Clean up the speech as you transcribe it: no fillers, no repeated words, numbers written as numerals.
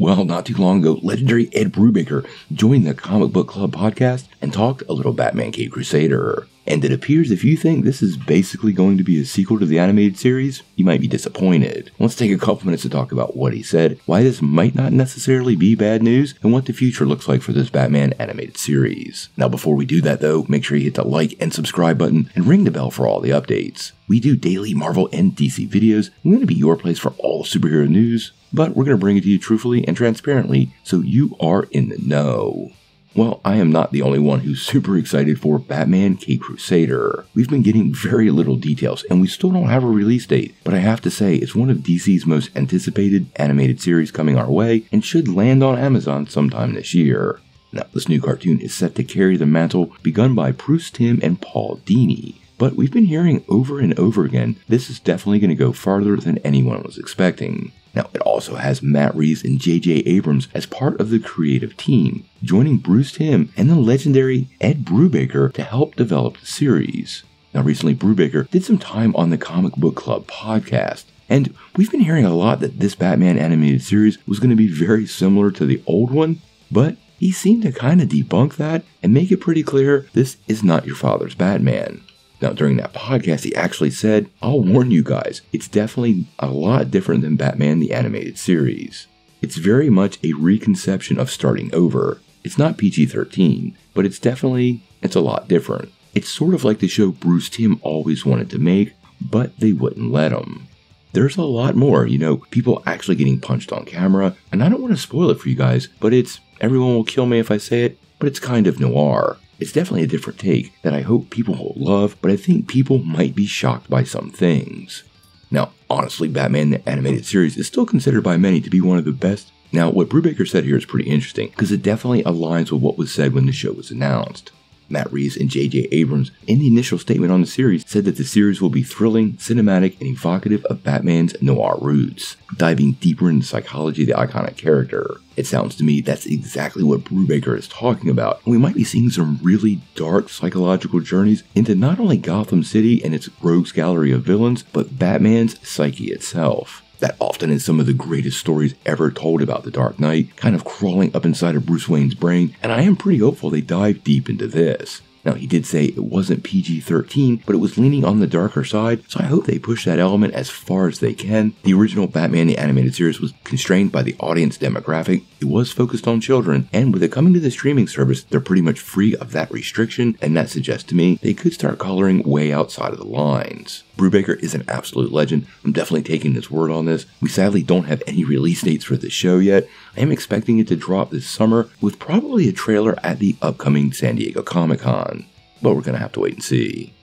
Well, not too long ago, legendary Ed Brubaker joined the Comic Book Club podcast and talked a little Batman Caped Crusader. And it appears if you think this is basically going to be a sequel to the animated series, you might be disappointed. Let's take a couple minutes to talk about what he said, why this might not necessarily be bad news, and what the future looks like for this Batman animated series. Now before we do that though, make sure you hit the like and subscribe button and ring the bell for all the updates. We do daily Marvel and DC videos. We're going to be your place for all superhero news, but we're going to bring it to you truthfully and transparently so you are in the know. Well, I am not the only one who's super excited for Batman Caped Crusader. We've been getting very little details and we still don't have a release date, but I have to say it's one of DC's most anticipated animated series coming our way and should land on Amazon sometime this year. Now, this new cartoon is set to carry the mantle begun by Bruce Timm and Paul Dini, but we've been hearing over and over again this is definitely going to go farther than anyone was expecting. Now, it also has Matt Reeves and J.J. Abrams as part of the creative team, joining Bruce Timm and the legendary Ed Brubaker to help develop the series. Now, recently, Brubaker did some time on the Comic Book Club podcast, and we've been hearing a lot that this Batman animated series was going to be very similar to the old one, but he seemed to kind of debunk that and make it pretty clear this is not your father's Batman. Now, during that podcast, he actually said, I'll warn you guys, it's definitely a lot different than Batman the Animated Series. It's very much a reconception of starting over. It's not PG-13, but it's a lot different. It's sort of like the show Bruce Timm always wanted to make, but they wouldn't let him. There's a lot more, people actually getting punched on camera, and I don't want to spoil it for you guys, but everyone will kill me if I say it, but it's kind of noir. It's definitely a different take that I hope people will love, but I think people might be shocked by some things. Now, honestly, Batman the Animated Series is still considered by many to be one of the best. Now, what Brubaker said here is pretty interesting, because it definitely aligns with what was said when the show was announced. Matt Reeves and J.J. Abrams, in the initial statement on the series, said that the series will be thrilling, cinematic, and evocative of Batman's noir roots, diving deeper into the psychology of the iconic character. It sounds to me that's exactly what Brubaker is talking about. We might be seeing some really dark psychological journeys into not only Gotham City and its rogues gallery of villains, but Batman's psyche itself. That often is some of the greatest stories ever told about the Dark Knight, kind of crawling up inside of Bruce Wayne's brain, and I am pretty hopeful they dive deep into this. Now, he did say it wasn't PG-13, but it was leaning on the darker side, so I hope they push that element as far as they can. The original Batman the Animated Series was constrained by the audience demographic. It was focused on children, and with it coming to the streaming service, they're pretty much free of that restriction, and that suggests to me they could start coloring way outside of the lines. Brubaker is an absolute legend. I'm definitely taking his word on this. We sadly don't have any release dates for the show yet. I am expecting it to drop this summer with probably a trailer at the upcoming San Diego Comic-Con. But we're going to have to wait and see.